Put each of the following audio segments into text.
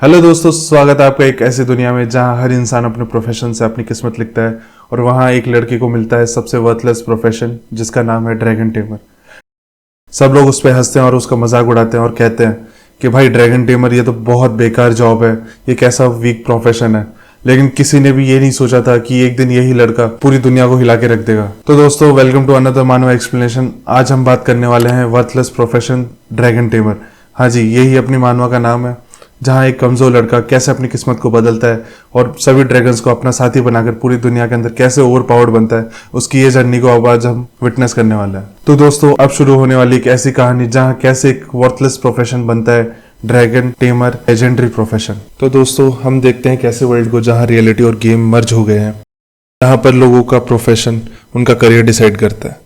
Hello दोस्तों, स्वागत है आपका एक ऐसी दुनिया में जहां हर इंसान अपने प्रोफेशन से अपनी किस्मत लिखता है और वहां एक लड़के को मिलता है सबसे वर्थलेस प्रोफेशन जिसका नाम है ड्रैगन टेमर। सब लोग उस पर हंसते हैं और उसका मजाक उड़ाते हैं और कहते हैं कि भाई ड्रैगन टेमर ये तो बहुत बेकार जॉब है, ये कैसा वीक प्रोफेशन है। लेकिन किसी ने भी ये नहीं सोचा था कि एक दिन यही लड़का पूरी दुनिया को हिला के रख देगा। तो दोस्तों, welcome to another manhwa explanation. आज हम बात करने वाले हैं वर्थलेस प्रोफेशन ड्रैगन टेमर। हाँ जी, यही अपनी मानवा का नाम है, जहां एक कमजोर लड़का कैसे अपनी किस्मत को बदलता है और सभी ड्रैगन्स को अपना साथी बनाकर पूरी दुनिया के अंदर कैसे ओवर पावर्ड बनता है, उसकी ये जर्नी को अब आज हम विटनेस करने वाले हैं। तो दोस्तों, अब शुरू होने वाली एक ऐसी कहानी जहां कैसे एक वर्थलेस प्रोफेशन बनता है ड्रैगन टेमर, लेजेंडरी प्रोफेशन। तो दोस्तों, हम देखते हैं कैसे वर्ल्ड को जहां रियलिटी और गेम मर्ज हो गए हैं, जहां पर लोगों का प्रोफेशन उनका करियर डिसाइड करता है।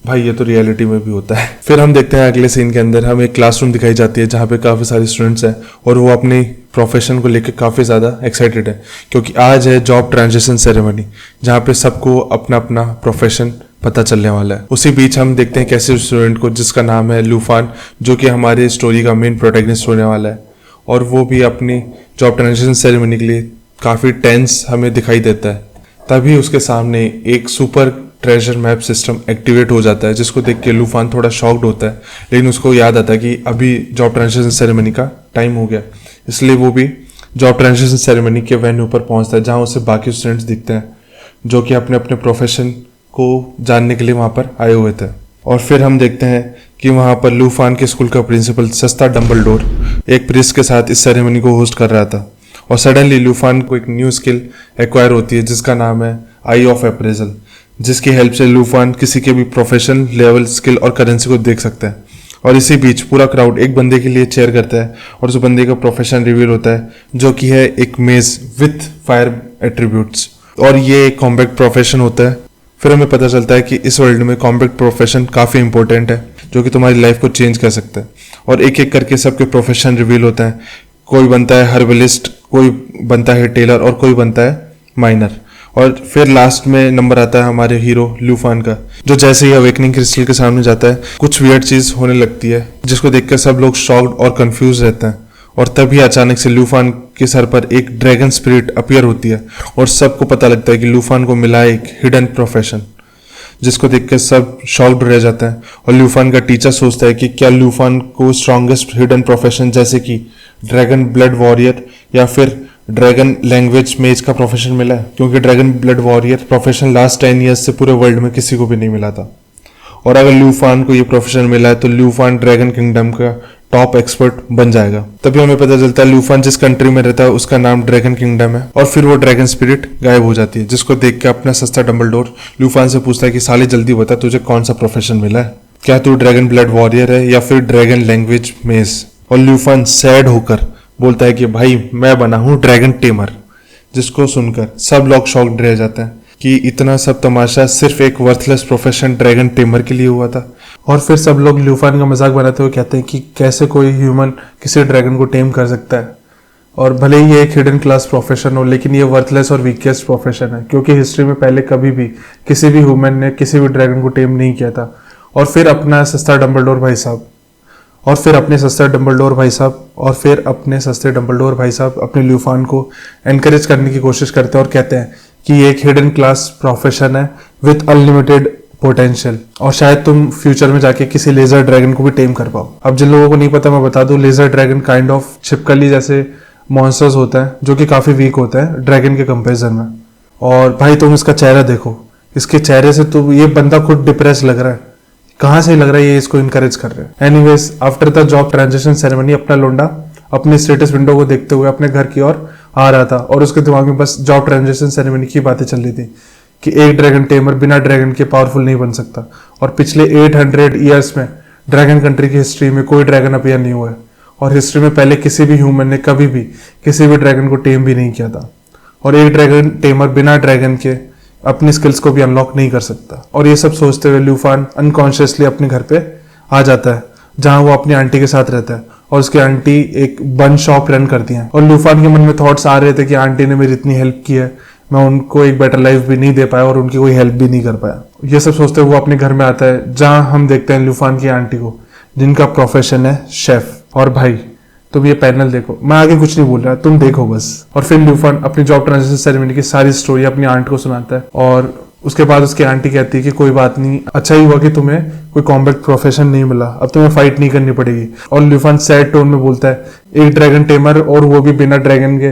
भाई ये तो रियलिटी में भी होता है। फिर हम देखते हैं अगले सीन के अंदर हमें एक क्लासरूम दिखाई जाती है जहाँ पे काफ़ी सारे स्टूडेंट्स हैं और वो अपनी प्रोफेशन को लेकर काफ़ी ज़्यादा एक्साइटेड है, क्योंकि आज है जॉब ट्रांजिशन सेरेमनी जहाँ पे सबको अपना अपना प्रोफेशन पता चलने वाला है। उसी बीच हम देखते हैं कैसे स्टूडेंट को, जिसका नाम है लूफान, जो कि हमारे स्टोरी का मेन प्रोटैगनिस्ट होने वाला है, और वो भी अपनी जॉब ट्रांजिशन सेरेमनी के लिए काफ़ी टेंस हमें दिखाई देता है। तभी उसके सामने एक super treasure map system activate हो जाता है, जिसको देख के लूफान थोड़ा शॉक्ड होता है, लेकिन उसको याद आता है कि अभी जॉब ट्रांजिशन सेरेमनी का टाइम हो गया। इसलिए वो भी जॉब ट्रांजिशन सेरेमनी के वेन्यू पर पहुंचता है, जहां उसे बाकी स्टूडेंट्स दिखते हैं जो कि अपने अपने प्रोफेशन को जानने के लिए वहां पर आए हुए थे। और फिर हम देखते हैं कि वहां पर लूफान के स्कूल का प्रिंसिपल सस्ता डम्बलडोर एक प्रिस्ट के साथ इस सेरेमनी को होस्ट कर रहा था, और सडनली लूफान को एक न्यू स्किल एक्वायर होती है जिसका नाम है आई ऑफ अप्रेजल, जिसकी हेल्प से लूफान किसी के भी प्रोफेशन, लेवल, स्किल और करेंसी को देख सकता है। और इसी बीच पूरा क्राउड एक बंदे के लिए चेयर करता है और उस बंदे का प्रोफेशन रिवील होता है, जो कि है एक मेज विथ फायर एट्रीब्यूट्स, और ये एक कॉम्बैट प्रोफेशन होता है। फिर हमें पता चलता है कि इस वर्ल्ड में कॉम्बैट प्रोफेशन काफ़ी इंपॉर्टेंट है, जो कि तुम्हारी लाइफ को चेंज कर सकता है। और एक एक करके सबके प्रोफेशन रिवील होता है। कोई बनता है हर्बलिस्ट, कोई बनता है टेलर और कोई बनता है माइनर। और फिर लास्ट में नंबर आता है हमारे हीरो लूफान का, जो जैसे ही अवेकनिंग क्रिस्टल के सामने जाता है कुछ वियर्ड चीज होने लगती है, जिसको देखकर सब लोग शॉक्ड और कंफ्यूज रहते हैं। और तभी अचानक से लूफान के सर पर एक ड्रैगन स्पिरिट अपीयर होती है और सबको पता लगता है कि लूफान को मिला एक हिडन प्रोफेशन, जिसको देखकर सब शॉक्ड रह जाते हैं। और लूफान का टीचर सोचता है कि क्या लूफान को स्ट्रॉन्गेस्ट हिडन प्रोफेशन जैसे कि ड्रैगन ब्लड वॉरियर या फिर ड्रैगन लैंग्वेज मेज का प्रोफेशन मिला है, क्योंकि dragon blood warrior profession last 10 years से पूरे वर्ल्ड में किसी को भी नहीं मिला था। और अगर लूफान को ये प्रोफेशन मिला है तो लूफान ड्रैगन किंगडम का टॉप एक्सपर्ट बन जाएगा। तभी हमें पता चलता है लूफान जिस कंट्री में रहता है उसका नाम ड्रैगन किंगडम है। और फिर वो ड्रैगन स्पिरिट गायब हो जाती है, जिसको देख के अपना सस्ता डम्बलडोर लूफान से पूछता है कि साले जल्दी बता, तुझे कौन सा प्रोफेशन मिला है? क्या तू ड्रैगन ब्लड वॉरियर है या फिर ड्रैगन लैंग्वेज मेज? और लूफान सैड होकर बोलता है कि भाई मैं बना हूं ड्रैगन टेमर, जिसको सुनकर सब लोग शॉक्ड रह जाते हैं कि इतना सब तमाशा सिर्फ एक वर्थलेस प्रोफेशन ड्रैगन टेमर के लिए हुआ था। और फिर सब लोग लूफान का मजाक बनाते हुए कहते हैं कि कैसे कोई ह्यूमन किसी ड्रैगन को टेम कर सकता है, और भले ही ये एक हिडन क्लास प्रोफेशन हो, लेकिन ये वर्थलेस और वीकेस्ट प्रोफेशन है, क्योंकि हिस्ट्री में पहले कभी भी किसी भी ह्यूमन ने किसी भी ड्रैगन को टेम नहीं किया था। और फिर अपना सस्ता डम्बलडोर भाई साहब और फिर अपने सस्ते डम्बलडोर भाई साहब अपने लूफान को एनकरेज करने की कोशिश करते हैं और कहते हैं कि ये एक हिडन क्लास प्रोफेशन है विथ अनलिमिटेड पोटेंशियल, और शायद तुम फ्यूचर में जाके किसी लेजर ड्रैगन को भी टेम कर पाओ। अब जिन लोगों को नहीं पता मैं बता दूं, लेजर ड्रैगन काइंड ऑफ छिपकली जैसे मॉन्स्टर्स होता है, जो कि काफी वीक होता है ड्रैगन के कंपेरिजन में। और भाई तुम इसका चेहरा देखो, इसके चेहरे से तो ये बंदा खुद डिप्रेस लग रहा है। कहां से लग रहा है ये इसको इनकरेज कर रहे हैं। Anyways, after the job transition ceremony अपना लोंडा अपने स्टेटस विंडो को देखते हुए अपने घर की ओर आ रहा था, और उसके दिमाग में बस जॉब ट्रांजिशन सेरेमनी की बातें चल रही थी कि एक ड्रैगन टेमर बिना ड्रैगन के पावरफुल नहीं बन सकता, और पिछले 800 ईयर्स में ड्रैगन कंट्री की हिस्ट्री में कोई ड्रैगन अपीयर नहीं हुआ है, और हिस्ट्री में पहले किसी भी ह्यूमन ने कभी भी किसी भी ड्रैगन को टेम भी नहीं किया था, और एक ड्रैगन टेमर बिना ड्रैगन के अपनी स्किल्स को भी अनलॉक नहीं कर सकता। और ये सब सोचते हुए लूफान अनकॉन्शियसली अपने घर पे आ जाता है, जहां वो अपनी आंटी के साथ रहता है, और उसकी आंटी एक बन शॉप रन करती हैं। और लूफान के मन में थॉट्स आ रहे थे कि आंटी ने मेरी इतनी हेल्प की है, मैं उनको एक बेटर लाइफ भी नहीं दे पाया और उनकी कोई हेल्प भी नहीं कर पाया। ये सब सोचते हुए वो अपने घर में आता है, जहां हम देखते हैं लूफान की आंटी को, जिनका प्रोफेशन है शेफ। और भाई तुम ये पैनल देखो, मैं आगे कुछ नहीं बोल रहा, तुम देखो बस। और फिर ल्यूफान अपनी जॉब ट्रांजिशन सेरेमनी की सारी स्टोरी अपनी आंट को सुनाता है, और उसके बाद उसकी आंटी कहती है कि कोई बात नहीं, अच्छा ही हुआ कि तुम्हें कोई कॉम्बैट प्रोफेशन नहीं मिला, अब तुम्हें फाइट नहीं करनी पड़ेगी। और ल्यूफान सैड टोन में बोलता है, एक ड्रैगन टेमर और वो भी बिना ड्रैगन के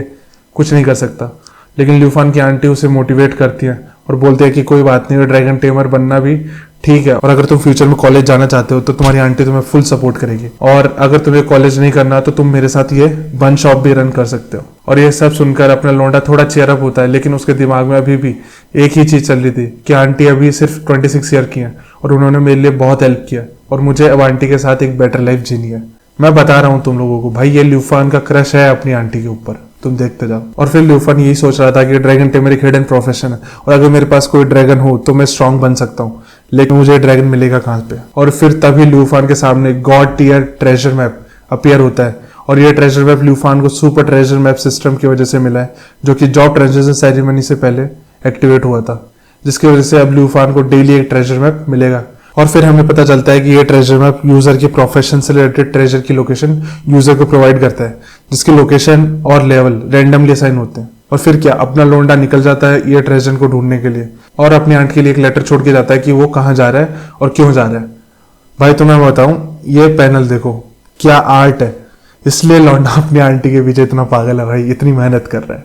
कुछ नहीं कर सकता। लेकिन ल्यूफान की आंटी उसे मोटिवेट करती है और बोलते हैं कि कोई बात नहीं, ड्रैगन टेमर बनना भी ठीक है, और अगर तुम फ्यूचर में कॉलेज जाना चाहते हो तो तुम्हारी आंटी तुम्हें फुल सपोर्ट करेगी, और अगर तुम्हें कॉलेज नहीं करना तो तुम मेरे साथ ये बन शॉप भी रन कर सकते हो। और ये सब सुनकर अपना लौंडा थोड़ा चेयरअप होता है, लेकिन उसके दिमाग में अभी भी एक ही चीज चल रही थी कि आंटी अभी सिर्फ 26 ईयर की है और उन्होंने मेरे लिए बहुत हेल्प किया, और मुझे अब आंटी के साथ एक बेटर लाइफ जीनी है। मैं बता रहा हूँ तुम लोगों को भाई, ये ल्यूफान का क्रश है अपनी आंटी के ऊपर, तुम देखते जाओ। और फिर ल्यूफान यही सोच रहा था कि ड्रैगन टेमर एक हिडन प्रोफेशन है, और अगर मेरे पास कोई ड्रैगन हो तो मैं स्ट्रांग बन सकता हूँ, लेकिन मुझे ड्रैगन मिलेगा कहाँ पे। और फिर तभी ल्यूफान के सामने god tier treasure map appear होता है, और ये ट्रेजर मैप ल्यूफान को सुपर ट्रेजर मैप सिस्टम की वजह से मिला है, जो कि जॉब ट्रांजिशन सेरेमनी से पहले एक्टिवेट हुआ था, जिसकी वजह से अब ल्यूफान को डेली एक ट्रेजर मैप मिलेगा। और फिर हमें पता चलता है कि ये ट्रेजर मैप यूजर की प्रोफेशन से रिलेटेड ट्रेजर की लोकेशन यूजर को प्रोवाइड करता है, जिसकी लोकेशन और लेवल रैंडमली असाइन होते हैं। और फिर क्या, अपना लोंडा निकल जाता है ये ट्रेजर को ढूंढने के लिए, और अपनी आंट के लिए एक लेटर छोड़ के जाता है कि वो कहाँ जा रहा है और क्यों जा रहा है। भाई तुम्हें मैं बताऊं, ये पैनल देखो क्या आर्ट है, इसलिए लौंडा अपनी आंटी के पीछे इतना पागल है भाई, इतनी मेहनत कर रहा है।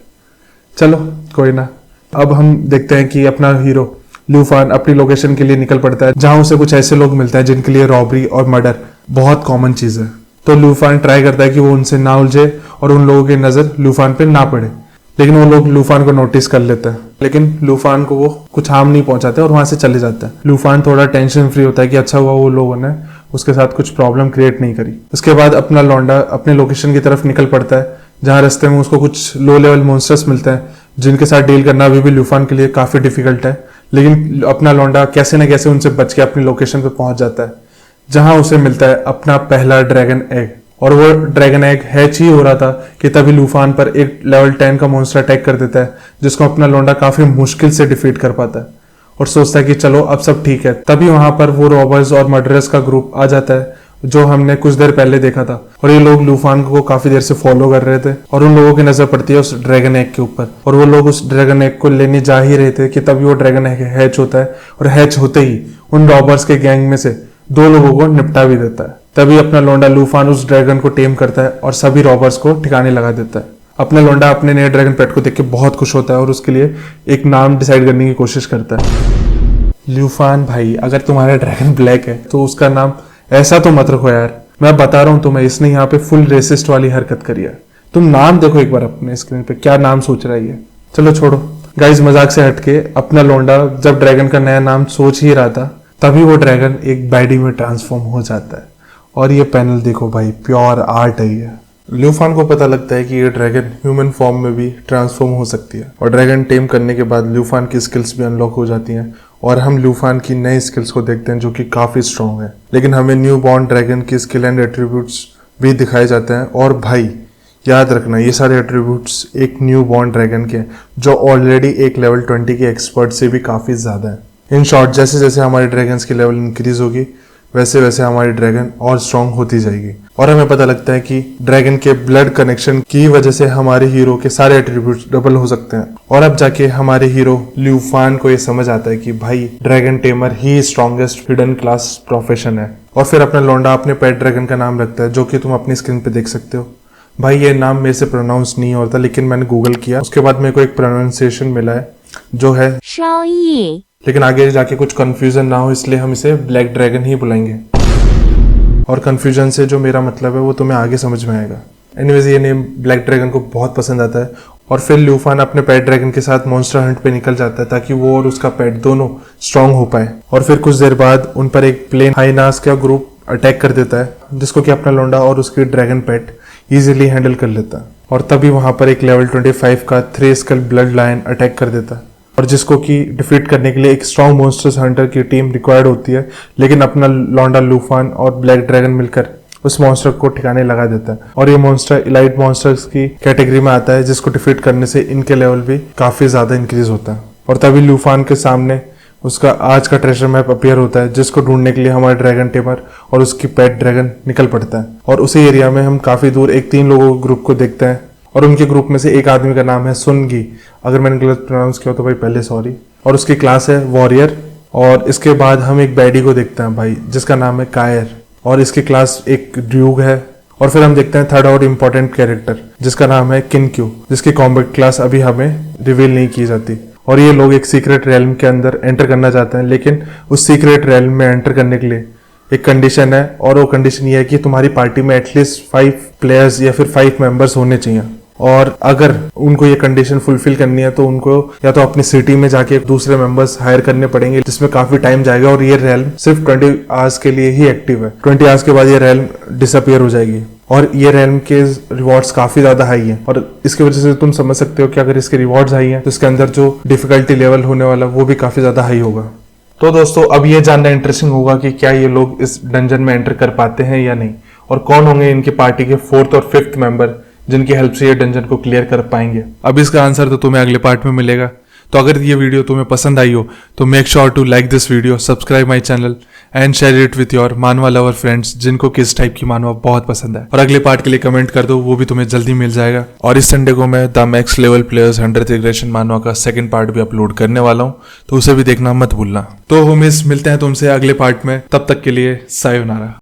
चलो कोई ना, अब हम देखते हैं कि अपना हीरो ल्यूफान अपनी लोकेशन के लिए निकल पड़ता है, जहां उसे कुछ ऐसे लोग मिलते हैं जिनके लिए रॉबरी और मर्डर बहुत कॉमन चीज है। तो ल्यूफान ट्राई करता है कि वो उनसे ना उलझे और उन लोगों की नजर ल्यूफान पे ना पड़े, लेकिन वो लोग ल्यूफान को नोटिस कर लेते हैं, लेकिन ल्यूफान को वो कुछ हार्म नहीं पहुंचाते और वहां से चले जाते हैं। ल्यूफान थोड़ा टेंशन फ्री होता है कि अच्छा हुआ वो लोगों ने उसके साथ कुछ प्रॉब्लम क्रिएट नहीं करी। उसके बाद अपना लौंडा अपने लोकेशन की तरफ निकल पड़ता है, जहां रास्ते में उसको कुछ लो लेवल मॉन्स्टर्स मिलते हैं, जिनके साथ डील करना अभी भी ल्यूफान के लिए काफी डिफिकल्ट है। लेकिन अपना लौंडा कैसे न कैसे उनसे बच के अपनी लोकेशन पे पहुंच जाता है, जहां उसे मिलता है अपना पहला ड्रैगन एग। और वो ड्रैगन एग हैच ही हो रहा था कि तभी ल्यूफान पर एक लेवल 10 का मॉन्स्टर अटैक कर देता है, जिसको अपना लौंडा काफी मुश्किल से डिफीट कर पाता है और सोचता है कि चलो अब सब ठीक है। तभी वहां पर वो रॉबर्स और मर्डरर्स का ग्रुप आ जाता है, जो हमने कुछ देर पहले देखा था, और ये लोग ल्यूफान को काफी देर से फॉलो कर रहे थे, और उन लोगों की नजर पड़ती है उस ड्रैगन एग के ऊपर, और वो लोग उस ड्रैगन एग को लेने जा ही रहे थे कि तभी वो ड्रैगन एग हैच होता है, और हैच होते ही उन रॉबर्स के गैंग में से 2 लोगों को निपटा भी देता है। तभी अपना लौंडा ल्यूफान उस ड्रैगन को टेम करता है और सभी रॉबर्स को ठिकाने लगा देता है। अपना लौंडा अपने नए ड्रैगन पेट को देख के बहुत खुश होता है और उसके लिए एक नाम डिसाइड करने की कोशिश करता है। ल्यूफान भाई, अगर तुम्हारा ड्रैगन ब्लैक है तो उसका नाम ऐसा तो मत रखो यार, मैं बता रहा हूं तुम्हें, इसने यहाँ पे फुल रेसिस्ट वाली हरकत करी है। तुम नाम देखो एक बार अपने स्क्रीन पे, क्या नाम सोच रहा है ये। चलो छोड़ो गाइस, मजाक से हटके अपना लौंडा जब ड्रैगन का नया नाम सोच ही रहा था, तभी वो ड्रैगन एक बैडी में ट्रांसफॉर्म हो जाता है। और ये पैनल देखो भाई, प्योर आर्ट है ये। ल्यूफान को पता लगता है कि ये ड्रैगन ह्यूमन फॉर्म में भी ट्रांसफॉर्म हो सकती है, और ड्रैगन टेम करने के बाद ल्यूफान की स्किल्स भी अनलॉक हो जाती हैं, और हम ल्यूफान की नई स्किल्स को देखते हैं जो कि काफी स्ट्रॉन्ग है। लेकिन हमें न्यू बॉर्न ड्रैगन की स्किल एंड एट्रीब्यूट्स भी दिखाए जाते हैं, और भाई याद रखना ये सारे एट्रीब्यूट्स एक न्यू बॉर्न ड्रैगन के हैं, जो ऑलरेडी एक लेवल 20 के एक्सपर्ट से भी काफी ज्यादा है। इन शॉर्ट, जैसे जैसे हमारी ड्रैगन्स की लेवल इंक्रीज होगी, वैसे वैसे हमारी ड्रैगन और स्ट्रांग होती जाएगी। और हमें पता लगता है कि ड्रैगन के ब्लड कनेक्शन की वजह से हमारे हीरो के सारे एट्रीब्यूट्स डबल हो सकते हैं। और अब जाके हमारे हीरो ल्यूफान को ये समझ आता है कि भाई ड्रैगन टेमर ही स्ट्रॉन्गेस्ट हिडन क्लास प्रोफेशन है। और फिर अपना लौंडा अपने पेट ड्रैगन का नाम रखता है, जो कि तुम अपनी स्क्रीन पे देख सकते हो। भाई ये नाम मेरे से प्रोनाउंस नहीं होता, लेकिन मैंने गूगल किया, उसके बाद मेरे को एक प्रोनाउंसिएशन मिला है जो है शाओई। लेकिन आगे जाके कुछ कंफ्यूजन ना हो, इसलिए हम इसे ब्लैक ड्रैगन ही बुलाएंगे। और कंफ्यूजन से जो मेरा मतलब है वो तुम्हें आगे समझ में आएगा। एनीवेज, ये नेम ब्लैक ड्रैगन को बहुत पसंद आता है, और फिर ल्यूफान अपने पेट ड्रैगन के साथ मॉन्स्टर हंट पे निकल जाता है, ताकि वो और उसका पेट दोनों स्ट्रांग हो पाए। और फिर कुछ देर बाद उन पर एक प्लेन हाइनास का ग्रुप अटैक कर देता है, जिसको कि अपना लौंडा और उसकी ड्रैगन पेट इजीली हैंडल कर लेता है। और तभी वहां पर एक लेवल 25 का 3 स्कल ब्लड लायन अटैक कर देता है, और जिसको कि डिफीट करने के लिए एक स्ट्रॉन्ग मॉन्स्टर्स हंटर की टीम रिक्वायर्ड होती है। लेकिन अपना लौंडा ल्यूफान और ब्लैक ड्रैगन मिलकर उस मॉन्स्टर को ठिकाने लगा देता है, और ये मॉन्स्टर इलाइट मॉन्स्टर्स की कैटेगरी में आता है, जिसको डिफीट करने से इनके लेवल भी काफी ज्यादा इंक्रीज होता है। और तभी ल्यूफान के सामने उसका आज का ट्रेजर मैप अपीयर होता है, जिसको ढूंढने के लिए हमारा ड्रैगन टेमर और उसकी पेट ड्रैगन निकल पड़ता है। और उसी एरिया में हम काफी दूर एक 3 लोगों के ग्रुप को देखते हैं और उनके ग्रुप में से एक आदमी का नाम है सुनगी। अगर मैंने गलत प्रोनाउंस किया तो भाई पहले सॉरी। और उसकी क्लास है वॉरियर। और इसके बाद हम एक बैडी को देखते हैं भाई, जिसका नाम है कायर, और इसकी क्लास एक ड्यूग है। और फिर हम देखते हैं थर्ड और इम्पोर्टेंट कैरेक्टर, जिसका नाम है किनक्यू, जिसकी कॉम्बैट क्लास अभी हमें रिवील नहीं की जाती। और ये लोग एक सीक्रेट रेल्म के अंदर एंटर करना चाहते हैं, लेकिन उस सीक्रेट रेल्म में एंटर करने के लिए एक कंडीशन है, और वो कंडीशन ये है कि तुम्हारी पार्टी में एटलीस्ट 5 प्लेयर्स या फिर 5 मेंबर्स होने चाहिए। और अगर उनको ये कंडीशन फुलफिल करनी है तो उनको या तो अपनी सिटी में जाके दूसरे मेंबर्स हायर करने पड़ेंगे, जिसमें काफी टाइम जाएगा। और ये रेल्म सिर्फ 20 आवर्स के लिए ही एक्टिव है। 20 आवर्स के बाद ये रेल्म डिसअपियर हो जाएगी। और ये रेल्म के रिवॉर्ड्स काफी ज्यादा हाई हैं, और इसकी वजह से तुम समझ सकते हो कि अगर इसके रिवॉर्ड्स हाई हैं तो इसके अंदर जो डिफिकल्टी लेवल होने वाला वो भी काफी ज्यादा हाई होगा। तो दोस्तों अब ये जानना इंटरेस्टिंग होगा कि क्या ये लोग इस डंजन में एंटर कर पाते हैं या नहीं, और कौन होंगे इनकी पार्टी के 4th और 5th मेंबर जिनकी हेल्प से ये डंजन को क्लियर कर पाएंगे। अब इसका आंसर तो तुम्हें अगले पार्ट में मिलेगा। तो अगर ये वीडियो तुम्हें पसंद आई हो तो make sure to like this video, subscribe my channel and share it with your manhwa lover friends, जिनको किस टाइप की मानवा बहुत पसंद है। और अगले पार्ट के लिए कमेंट कर दो, वो भी तुम्हें जल्दी मिल जाएगा। और इस संडे को मैं the max level players 100th regression मानवा का 2nd पार्ट भी अपलोड करने वाला हूँ, तो उसे भी देखना मत भूलना। तो होमिस, मिलते हैं तुमसे अगले पार्ट में, तब तक के लिए सायोनारा।